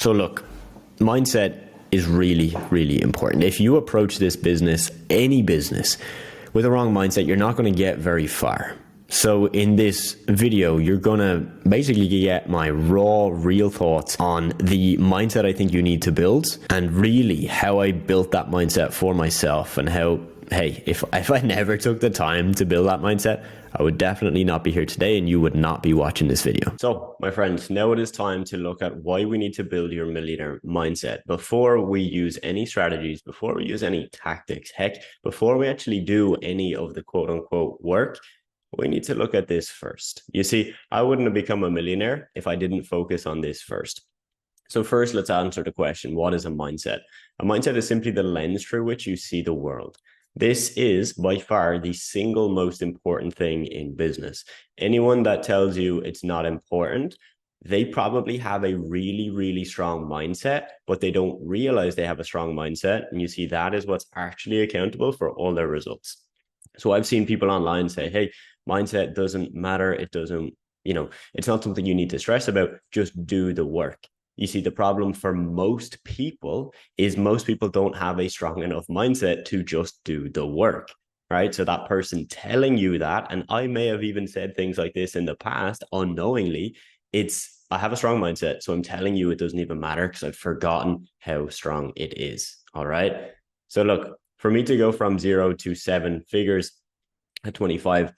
So look, mindset is really, really important. If you approach this business, any business, with a wrong mindset, you're not going to get very far. So in this video, you're going to basically get my raw, real thoughts on the mindset I think you need to build, and really how I built that mindset for myself, and how, hey, if I never took the time to build that mindset, I would definitely not be here today and you would not be watching this video. So my friends, now it is time to look at why we need to build your millionaire mindset before we use any strategies, before we use any tactics, heck, before we actually do any of the quote unquote work. We need to look at this first. You see, I wouldn't have become a millionaire if I didn't focus on this first. So first, let's answer the question, what is a mindset? A mindset is simply the lens through which you see the world. This is by far the single most important thing in business. Anyone that tells you it's not important, they probably have a really, really strong mindset, but they don't realize they have a strong mindset. And you see, that is what's actually accountable for all their results. So I've seen people online say, hey, mindset doesn't matter. It doesn't, it's not something you need to stress about. Just do the work. You see, the problem for most people is most people don't have a strong enough mindset to just do the work, right? So that person telling you that, and I may have even said things like this in the past unknowingly, I have a strong mindset, so I'm telling you it doesn't even matter because I've forgotten how strong it is, all right? So look, for me to go from 0 to 7 figures at 25,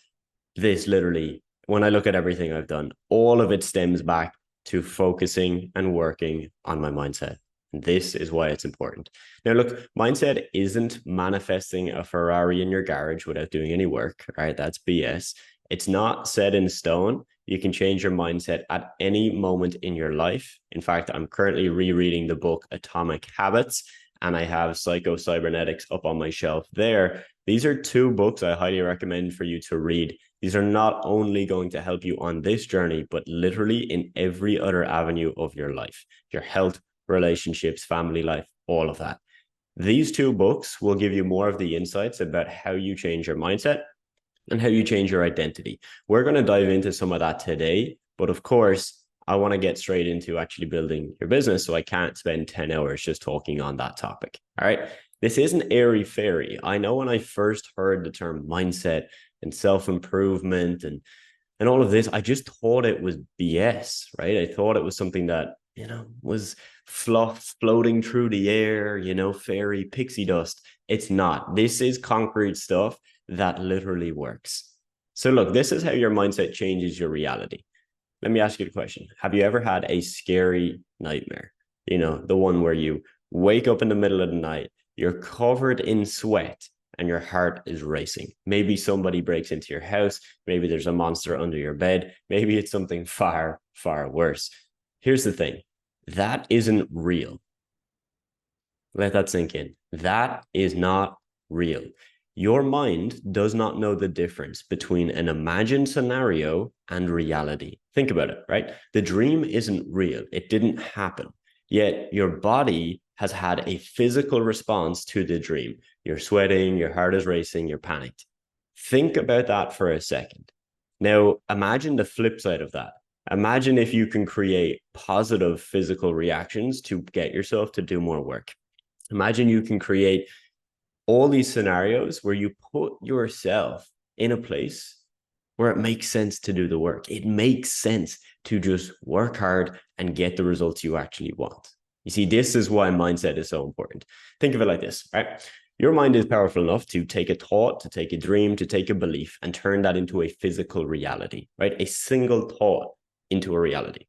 this literally, when I look at everything I've done, all of it stems back to focusing and working on my mindset. And this is why it's important. Now, look, mindset isn't manifesting a Ferrari in your garage without doing any work, right? That's BS. It's not set in stone. You can change your mindset at any moment in your life. In fact, I'm currently rereading the book Atomic Habits, and I have Psycho-Cybernetics up on my shelf there. These are two books I highly recommend for you to read. These are not only going to help you on this journey, but literally in every other avenue of your life, your health, relationships, family life, all of that. These two books will give you more of the insights about how you change your mindset and how you change your identity. We're going to dive into some of that today, but of course, I want to get straight into actually building your business, so I can't spend 10 hours just talking on that topic. All right. This isn't airy fairy. I know when I first heard the term mindset and self-improvement and all of this, I just thought it was BS, right? I thought it was something that, was fluff floating through the air, fairy pixie dust. It's not. This is concrete stuff that literally works. So look, this is how your mindset changes your reality. Let me ask you a question. Have you ever had a scary nightmare? The one where you wake up in the middle of the night, you're covered in sweat, and your heart is racing. Maybe somebody breaks into your house. Maybe there's a monster under your bed. Maybe it's something far, far worse. Here's the thing. That isn't real. Let that sink in. That is not real. Your mind does not know the difference between an imagined scenario and reality. Think about it, right? The dream isn't real. It didn't happen. Yet your body has had a physical response to the dream. You're sweating, your heart is racing, you're panicked. Think about that for a second. Now, imagine the flip side of that. Imagine if you can create positive physical reactions to get yourself to do more work. Imagine you can create all these scenarios where you put yourself in a place where it makes sense to do the work. It makes sense to just work hard and get the results you actually want. You see, this is why mindset is so important. Think of it like this, right? Your mind is powerful enough to take a thought, to take a dream, to take a belief and turn that into a physical reality, right? A single thought into a reality.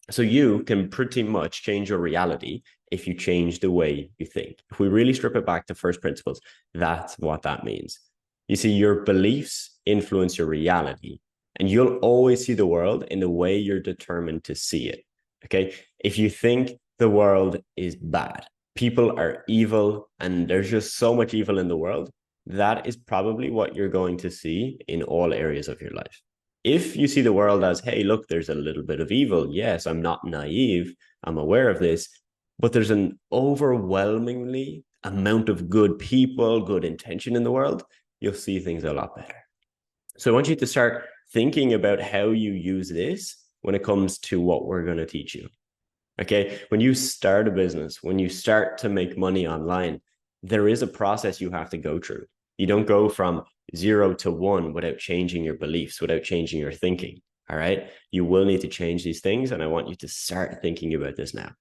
So you can pretty much change your reality if you change the way you think. If we really strip it back to first principles, that's what that means. You see, your beliefs influence your reality, and you'll always see the world in the way you're determined to see it. Okay. If you think the world is bad, people are evil, and there's just so much evil in the world, that is probably what you're going to see in all areas of your life. If you see the world as, hey, look, there's a little bit of evil. Yes, I'm not naive. I'm aware of this, but there's an overwhelmingly amount of good people, good intention in the world. You'll see things a lot better. So I want you to start thinking about how you use this when it comes to what we're going to teach you. Okay. When you start a business, when you start to make money online, there is a process you have to go through. You don't go from 0 to 1 without changing your beliefs, without changing your thinking. All right. You will need to change these things. And I want you to start thinking about this now.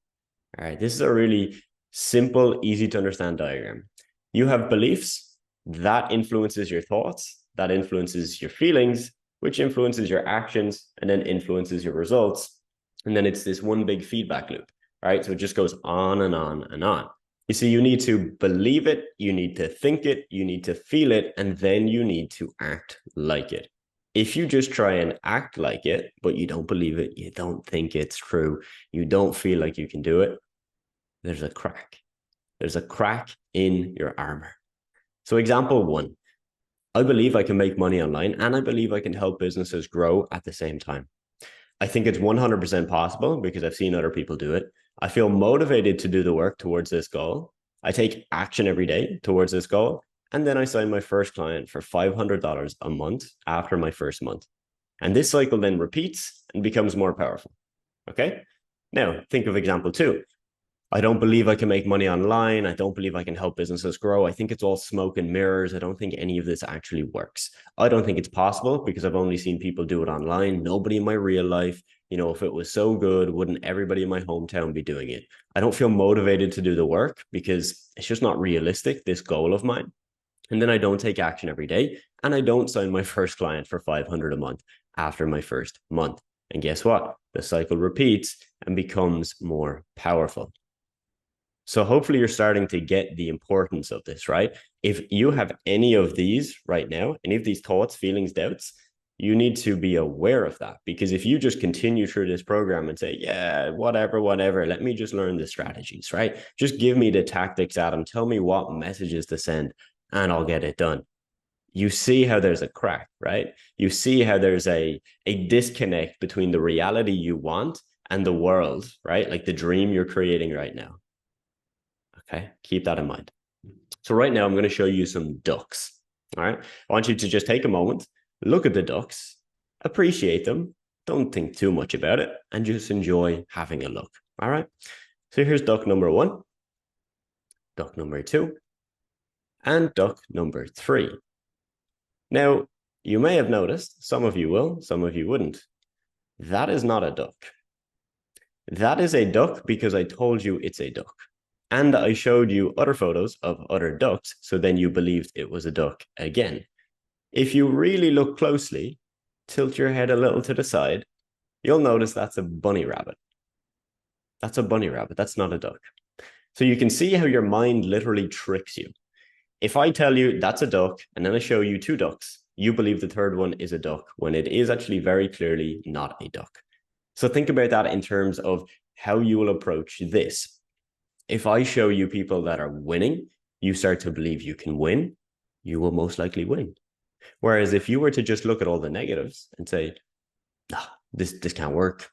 All right. This is a really simple, easy to understand diagram. You have beliefs that influences your thoughts, that influences your feelings, which influences your actions, and then influences your results. And then it's this one big feedback loop, right? So it just goes on and on and on. You see, you need to believe it, you need to think it, you need to feel it, and then you need to act like it. If you just try and act like it, but you don't believe it, you don't think it's true, you don't feel like you can do it, there's a crack. There's a crack in your armor. So example 1, I believe I can make money online and I believe I can help businesses grow at the same time. I think it's 100% possible because I've seen other people do it. I feel motivated to do the work towards this goal. I take action every day towards this goal. And then I sign my first client for $500 a month after my first month. And this cycle then repeats and becomes more powerful. Okay. Now think of example 2. I don't believe I can make money online. I don't believe I can help businesses grow. I think it's all smoke and mirrors. I don't think any of this actually works. I don't think it's possible because I've only seen people do it online. Nobody in my real life, if it was so good, wouldn't everybody in my hometown be doing it? I don't feel motivated to do the work because it's just not realistic, this goal of mine. And then I don't take action every day. And I don't sign my first client for $500 a month after my first month. And guess what? The cycle repeats and becomes more powerful. So hopefully you're starting to get the importance of this, right? If you have any of these right now, any of these thoughts, feelings, doubts, you need to be aware of that. Because if you just continue through this program and say, yeah, whatever, let me just learn the strategies, right? Just give me the tactics, Adam. Tell me what messages to send and I'll get it done. You see how there's a crack, right? You see how there's a disconnect between the reality you want and the world, right? Like the dream you're creating right now. Okay, keep that in mind. So right now I'm going to show you some ducks. All right, I want you to just take a moment, look at the ducks, appreciate them, don't think too much about it, and just enjoy having a look. All right, so here's duck number 1, duck number 2, and duck number 3. Now, you may have noticed, some of you will, some of you wouldn't. That is not a duck. That is a duck because I told you it's a duck. And I showed you other photos of other ducks, so then you believed it was a duck again. If you really look closely, tilt your head a little to the side, you'll notice that's a bunny rabbit. That's a bunny rabbit. That's not a duck. So you can see how your mind literally tricks you. If I tell you that's a duck, and then I show you 2 ducks, you believe the third one is a duck when it is actually very clearly not a duck. So think about that in terms of how you will approach this. If I show you people that are winning, you start to believe you can win, you will most likely win. Whereas if you were to just look at all the negatives and say, oh, this can't work.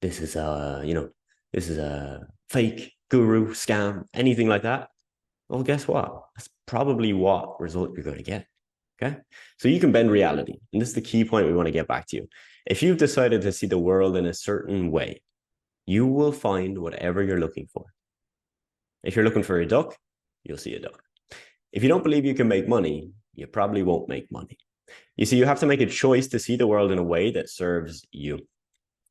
This is this is a fake guru scam, anything like that. Well, guess what? That's probably what result you're going to get. Okay. So you can bend reality. And this is the key point we want to get back to you. If you've decided to see the world in a certain way, you will find whatever you're looking for. If you're looking for a duck, you'll see a duck. If you don't believe you can make money, you probably won't make money. You see, you have to make a choice to see the world in a way that serves you.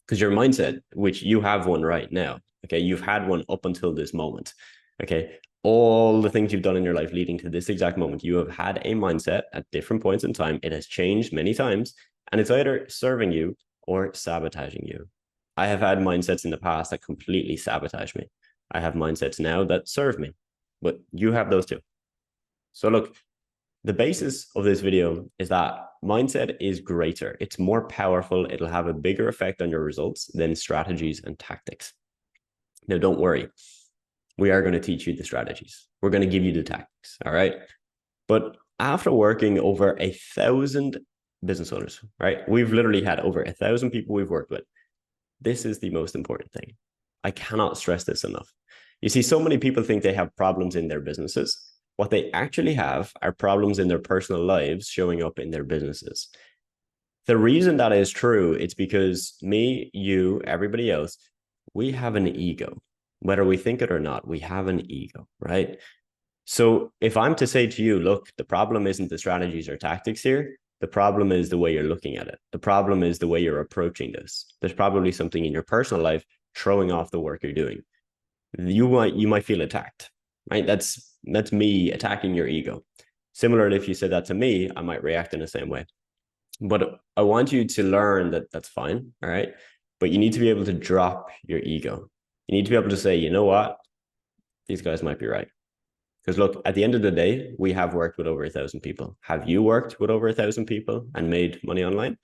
Because your mindset, which you have one right now, okay, you've had one up until this moment, okay, all the things you've done in your life leading to this exact moment, you have had a mindset at different points in time. It has changed many times, and it's either serving you or sabotaging you. I have had mindsets in the past that completely sabotage me. I have mindsets now that serve me, but you have those too. So look, the basis of this video is that mindset is greater. It's more powerful. It'll have a bigger effect on your results than strategies and tactics. Now, don't worry. We are going to teach you the strategies. We're going to give you the tactics. All right. But after working over 1,000 business owners, right? We've literally had over 1,000 people we've worked with. This is the most important thing. I cannot stress this enough. You see, so many people think they have problems in their businesses. What they actually have are problems in their personal lives showing up in their businesses. The reason that is true, it's because me, you, everybody else, we have an ego. Whether we think it or not, we have an ego, right? So if I'm to say to you, look, the problem isn't the strategies or tactics here. The problem is the way you're looking at it. The problem is the way you're approaching this. There's probably something in your personal life throwing off the work you're doing. You might feel attacked, right? That's me attacking your ego. Similarly, if you said that to me, I might react in the same way. But I want you to learn that that's fine, all right? But you need to be able to drop your ego. You need to be able to say, you know what? These guys might be right. Because look, at the end of the day, we have worked with over 1,000 people. Have you worked with over 1,000 people and made money online?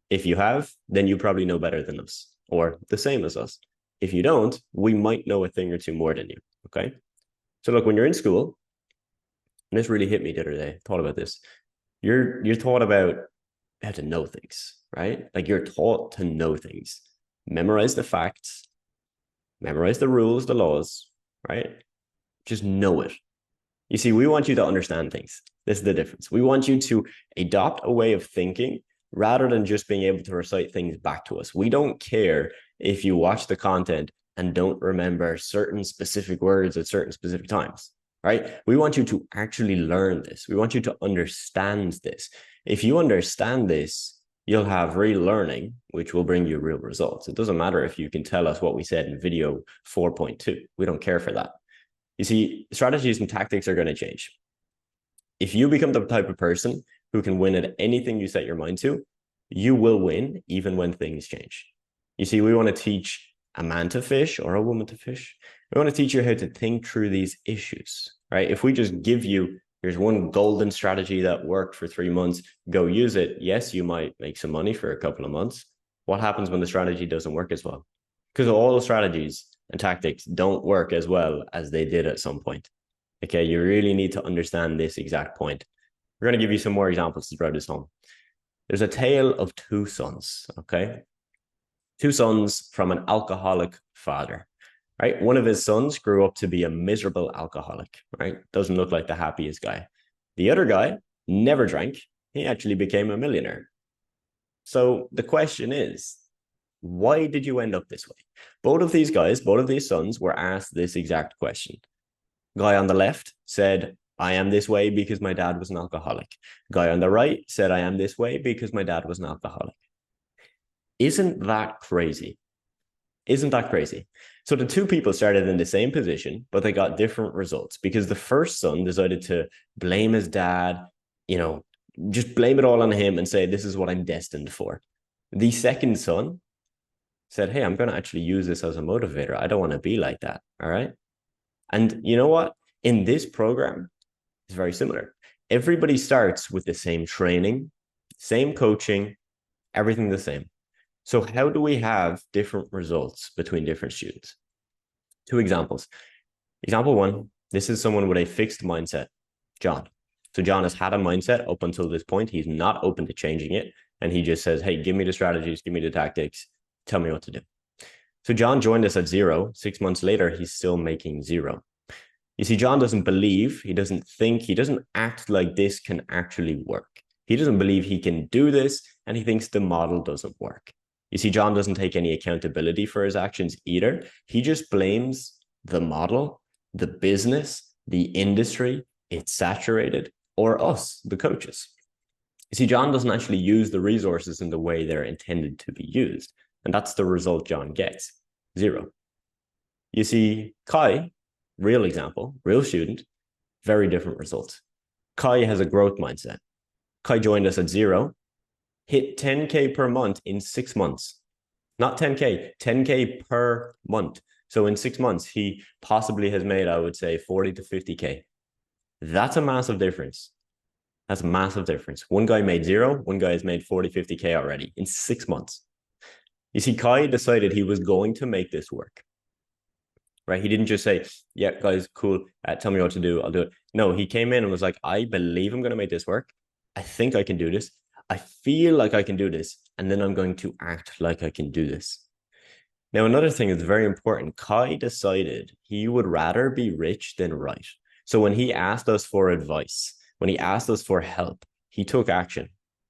If you have, then you probably know better than us or the same as us. If you don't, we might know a thing or two more than you, okay? So look, when you're in school, and this really hit me the other day, I thought about this. You're taught about how to know things, right? Like you're taught to know things. Memorize the facts, memorize the rules, the laws, right? Just know it. You see, we want you to understand things. This is the difference. We want you to adopt a way of thinking rather than just being able to recite things back to us. We don't care if you watch the content and don't remember certain specific words at certain specific times, right? We want you to actually learn this. We want you to understand this. If you understand this, you'll have real learning, which will bring you real results. It doesn't matter if you can tell us what we said in video 4.2. We don't care for that. You see, strategies and tactics are going to change. If you become the type of person who can win at anything you set your mind to, you will win even when things change. You see, we want to teach a man to fish or a woman to fish. We want to teach you how to think through these issues, right? If we just give you, here's one golden strategy that worked for 3 months, go use it. Yes, you might make some money for a couple of months. What happens when the strategy doesn't work as well? Because all the strategies and tactics don't work as well as they did at some point. Okay, you really need to understand this exact point. We're going to give you some more examples to drive this home. There's a tale of two sons, okay? Two sons from an alcoholic father, right? One of his sons grew up to be a miserable alcoholic, right? Doesn't look like the happiest guy. The other guy never drank. He actually became a millionaire. So the question is, why did you end up this way? Both of these guys, both of these sons were asked this exact question. Guy on the left said, I am this way because my dad was an alcoholic. Guy on the right said, I am this way because my dad was an alcoholic. Isn't that crazy? Isn't that crazy? So the two people started in the same position, but they got different results because the first son decided to blame his dad, just blame it all on him and say, this is what I'm destined for. The second son said, hey, I'm going to actually use this as a motivator. I don't want to be like that. All right. And you know what? In this program, it's very similar. Everybody starts with the same training, same coaching, everything the same. So how do we have different results between different students? Two examples. Example one, this is someone with a fixed mindset, John. So John has had a mindset up until this point. He's not open to changing it. And he just says, hey, give me the strategies, give me the tactics, tell me what to do. So John joined us at 0. 6 months later, he's still making 0. You see, John doesn't believe, he doesn't think, he doesn't act like this can actually work. He doesn't believe he can do this, and he thinks the model doesn't work. You see, John doesn't take any accountability for his actions either. He just blames the model, the business, the industry, it's saturated, or us, the coaches. You see, John doesn't actually use the resources in the way they're intended to be used. And that's the result John gets, 0. You see, Kai, real example, real student, very different results. Kai has a growth mindset. Kai joined us at 0, hit 10K per month in 6 months. Not 10K, 10K per month. So in 6 months, he possibly has made, I would say, 40 to 50K. That's a massive difference. That's a massive difference. One guy made 0, one guy has made 40, 50K already in 6 months. You see, Kai decided he was going to make this work, right? He didn't just say, yeah, guys, cool, tell me what to do, I'll do it. No, he came in and was like, I believe I'm going to make this work. I think I can do this. I feel like I can do this. And then I'm going to act like I can do this. Now, another thing that's very important, Kai decided he would rather be rich than right. So when he asked us for advice, when he asked us for help, he took action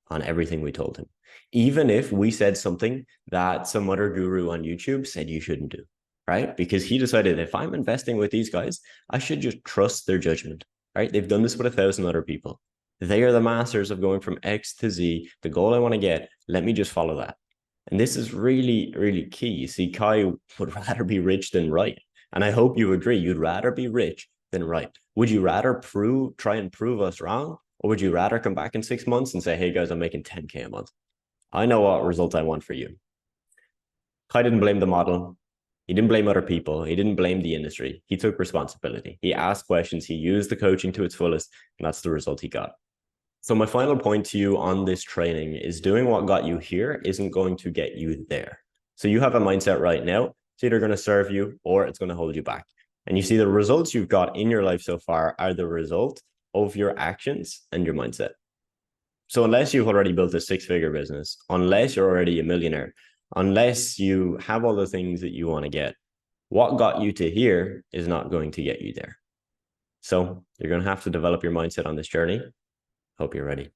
on everything we told him. Even if we said something that some other guru on YouTube said you shouldn't do. right? Because he decided if I'm investing with these guys, I should just trust their judgment, right? They've done this with 1,000 other people. They are the masters of going from X to Z, the goal I want to get. Let me just follow that. And this is really, really key. You see, Kai would rather be rich than right. And I hope you agree, you'd rather be rich than right. Would you rather try and prove us wrong? Or would you rather come back in 6 months and say, hey guys, I'm making 10K a month? I know what result I want for you. Kai didn't blame the model. He didn't blame other people. He didn't blame the industry. He took responsibility. He asked questions. He used the coaching to its fullest. And that's the result he got. So my final point to you on this training is doing what got you here isn't going to get you there. So you have a mindset right now. It's either going to serve you or it's going to hold you back. And you see the results you've got in your life so far are the result of your actions and your mindset. So unless you've already built a 6-figure business, unless you're already a millionaire, unless you have all the things that you want to get, what got you to here is not going to get you there. So you're going to have to develop your mindset on this journey. Hope you're ready.